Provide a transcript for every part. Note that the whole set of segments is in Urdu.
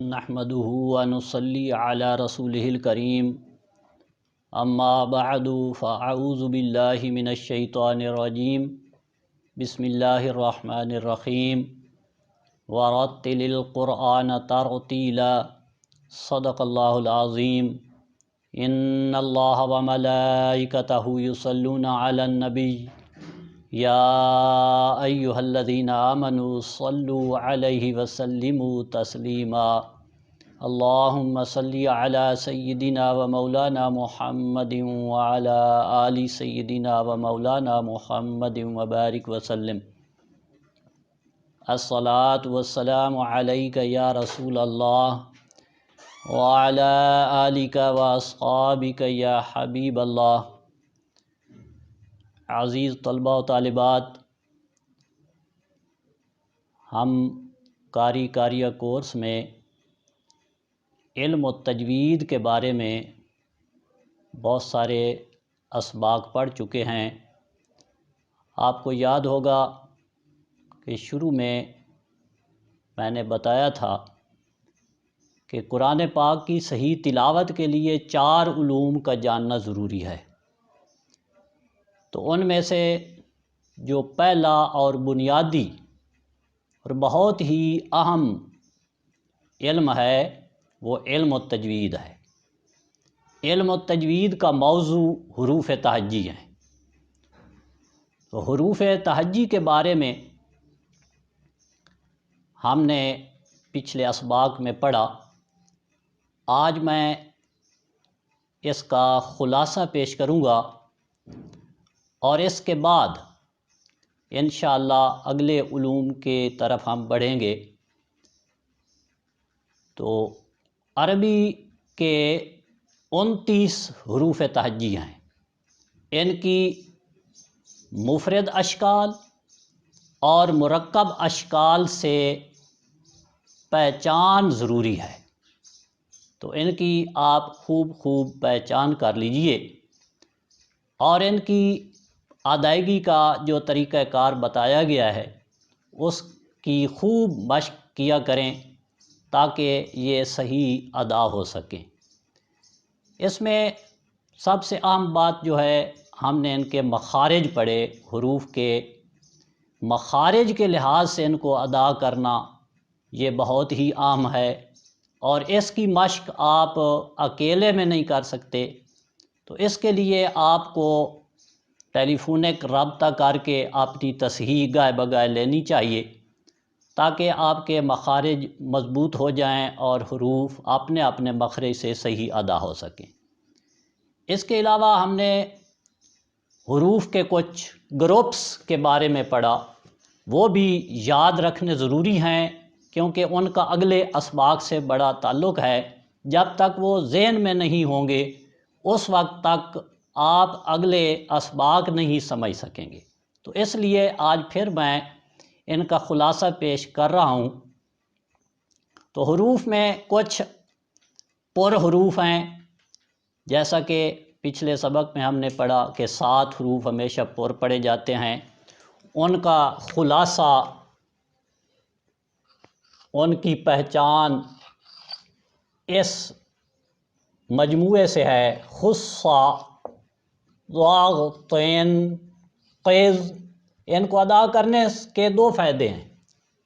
نحمده ونصلي على رسوله الكريم اما بعد فاعوذ بالله من الشيطان الرجيم بسم الله الرحمن الرحيم ورتل القرآن ترتيلا صدق الله العظيم ان الله وملائكته يصلون على النبي يا أيها الذين آمنوا صلوا عليه وسلموا تسليما اللهم صل على سيدنا ومولانا محمد وعلى آل سيدنا ومولانا محمد وبارك وسلم الصلاة والسلام عليك يا رسول الله وعلى آلك وأصحابك يا حبيب الله۔ عزیز طلباء و طالبات، ہم قاریہ کورس میں علم و تجوید کے بارے میں بہت سارے اسباق پڑھ چکے ہیں۔ آپ کو یاد ہوگا کہ شروع میں نے بتایا تھا کہ قرآن پاک کی صحیح تلاوت کے لیے 4 علوم کا جاننا ضروری ہے۔ تو ان میں سے جو پہلا اور بنیادی اور بہت ہی اہم علم ہے وہ علم التجوید ہے۔ علم التجوید کا موضوع حروف تہجی ہیں۔ تو حروف تہجی کے بارے میں ہم نے پچھلے اسباق میں پڑھا۔ آج میں اس کا خلاصہ پیش کروں گا اور اس کے بعد انشاءاللہ اگلے علوم کے طرف ہم بڑھیں گے۔ تو عربی کے 29 حروف تہجی ہیں۔ ان کی مفرد اشکال اور مرکب اشکال سے پہچان ضروری ہے۔ تو ان کی آپ خوب پہچان کر لیجئے اور ان کی ادائیگی کا جو طریقہ کار بتایا گیا ہے اس کی خوب مشق کیا کریں تاکہ یہ صحیح ادا ہو سکیں۔ اس میں سب سے اہم بات جو ہے، ہم نے ان کے مخارج پڑھے۔ حروف کے مخارج کے لحاظ سے ان کو ادا کرنا یہ بہت ہی اہم ہے، اور اس کی مشق آپ اکیلے میں نہیں کر سکتے۔ تو اس کے لیے آپ کو ٹیلی فونک رابطہ کر کے اپنی تصحیح گاہے بگاہے لینی چاہیے تاکہ آپ کے مخارج مضبوط ہو جائیں اور حروف اپنے اپنے مخرج سے صحیح ادا ہو سکیں۔ اس کے علاوہ ہم نے حروف کے کچھ گروپس کے بارے میں پڑھا۔ وہ بھی یاد رکھنے ضروری ہیں کیونکہ ان کا اگلے اسباق سے بڑا تعلق ہے۔ جب تک وہ ذہن میں نہیں ہوں گے اس وقت تک آپ اگلے اسباق نہیں سمجھ سکیں گے۔ تو اس لیے آج پھر میں ان کا خلاصہ پیش کر رہا ہوں۔ تو حروف میں کچھ پر حروف ہیں، جیسا کہ پچھلے سبق میں ہم نے پڑھا کہ 7 حروف ہمیشہ پر پڑھے جاتے ہیں۔ ان کا خلاصہ، ان کی پہچان اس مجموعے سے ہے۔ خصا، ضاد، طین، قیز۔ ان کو ادا کرنے کے 2 فائدے ہیں۔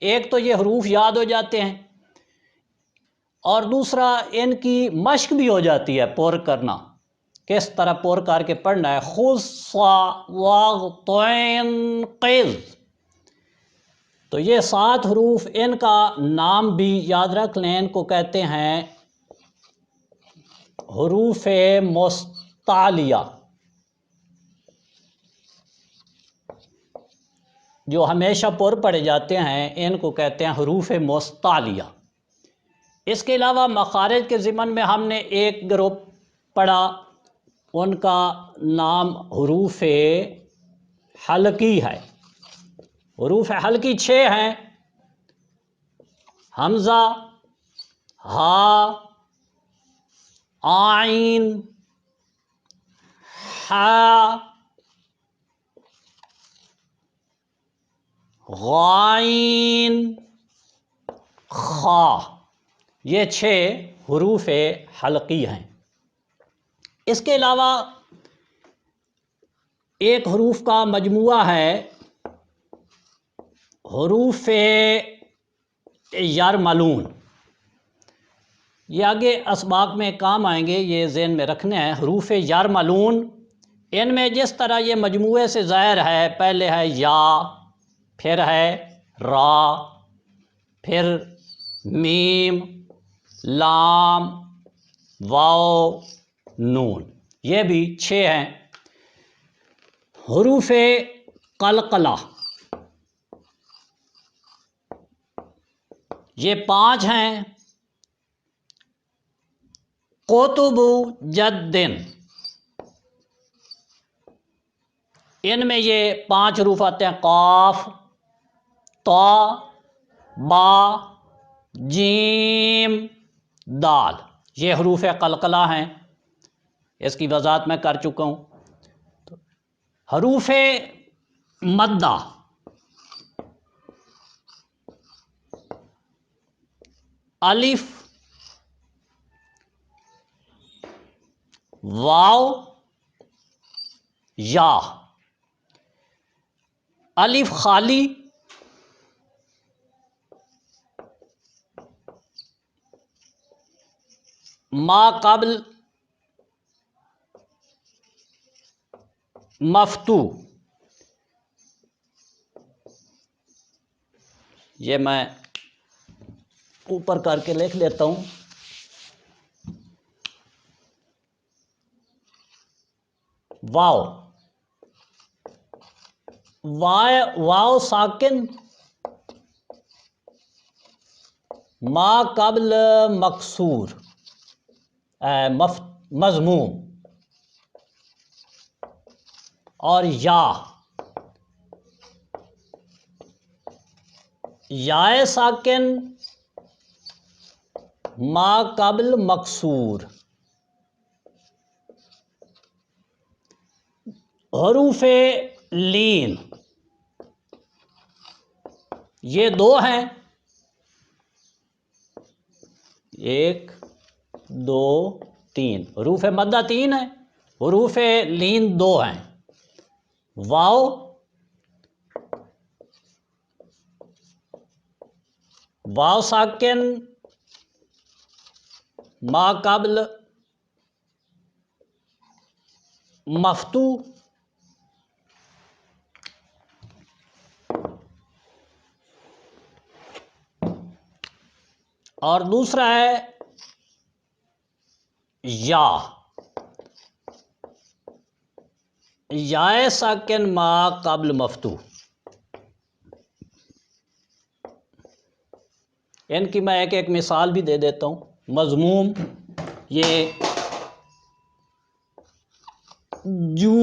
ایک تو یہ حروف یاد ہو جاتے ہیں، اور دوسرا ان کی مشق بھی ہو جاتی ہے پر کرنا، کس طرح پر کر کے پڑھنا ہے۔ خصا، ضاد، طین، قیز۔ تو یہ 7 حروف، ان کا نام بھی یاد رکھ لیں۔ ان کو کہتے ہیں حروف مستعلیہ، جو ہمیشہ پر پڑھے جاتے ہیں ان کو کہتے ہیں حروف مستعلیہ۔ اس کے علاوہ مخارج کے ضمن میں ہم نے ایک گروپ پڑھا، ان کا نام حروف حلقی ہے۔ حروف حلقی 6 ہیں: حمزہ، ہا، عین، ہا، غائن، خا۔ یہ 6 حروف حلقی ہیں۔ اس کے علاوہ ایک حروف کا مجموعہ ہے حروف یرملون، یہ آگے اسباق میں کام آئیں گے، یہ ذہن میں رکھنے ہیں۔ حروف یرملون، ان میں جس طرح یہ مجموعے سے ظاہر ہے، پہلے ہے یا، پھر ہے را، پھر میم، لام، واو، نون، یہ بھی 6 ہیں۔ حروف قلقلہ، یہ 5 ہیں۔ قطب جدن، ان میں یہ 5 حروف آتے ہیں، قاف، طا، با، جیم، دال، یہ حروف قلقلہ ہیں، اس کی وضاحت میں کر چکا ہوں۔ حروف مدہ، الف، واو، یا، الف خالی، ما قبل مفتوح، یہ میں اوپر کر کے لکھ لیتا ہوں، واو، واو ساکن ما قبل مکسور مضموم، اور یا ساکن ما قبل مکسور۔ حروف لین، یہ 2 ہیں، 1 2 3، حروف مدہ 3 ہیں، حروف لین 2 ہیں، واو، واو ساکن ما قبل مفتوح، اور دوسرا ہے یا ساکن ما قبل مفتوح۔ ان کی میں ایک مثال بھی دے دیتا ہوں۔ مضموم، یہ جو،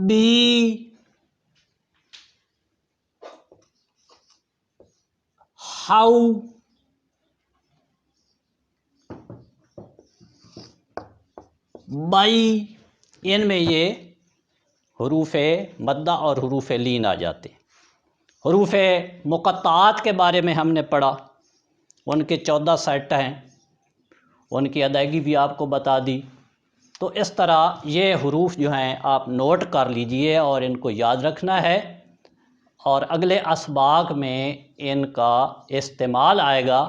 بی، ہاؤ، بائی، ان میں یہ حروف مدہ اور حروف لین آ جاتے ہیں۔ حروف مقطعات کے بارے میں ہم نے پڑھا، ان کے 14 سیٹ ہیں، ان کی ادائیگی بھی آپ کو بتا دی۔ تو اس طرح یہ حروف جو ہیں آپ نوٹ کر لیجئے اور ان کو یاد رکھنا ہے، اور اگلے اسباق میں ان کا استعمال آئے گا۔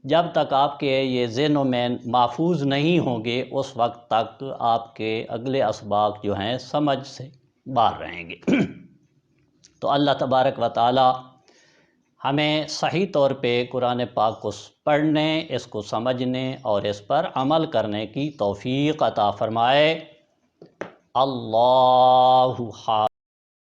جب تک آپ کے یہ ذہنوں میں محفوظ نہیں ہوں گے، اس وقت تک آپ کے اگلے اسباق جو ہیں سمجھ سے باہر رہیں گے۔ تو اللہ تبارک و تعالی ہمیں صحیح طور پہ قرآن پاک کو پڑھنے، اس کو سمجھنے اور اس پر عمل کرنے کی توفیق عطا فرمائے۔ اللہ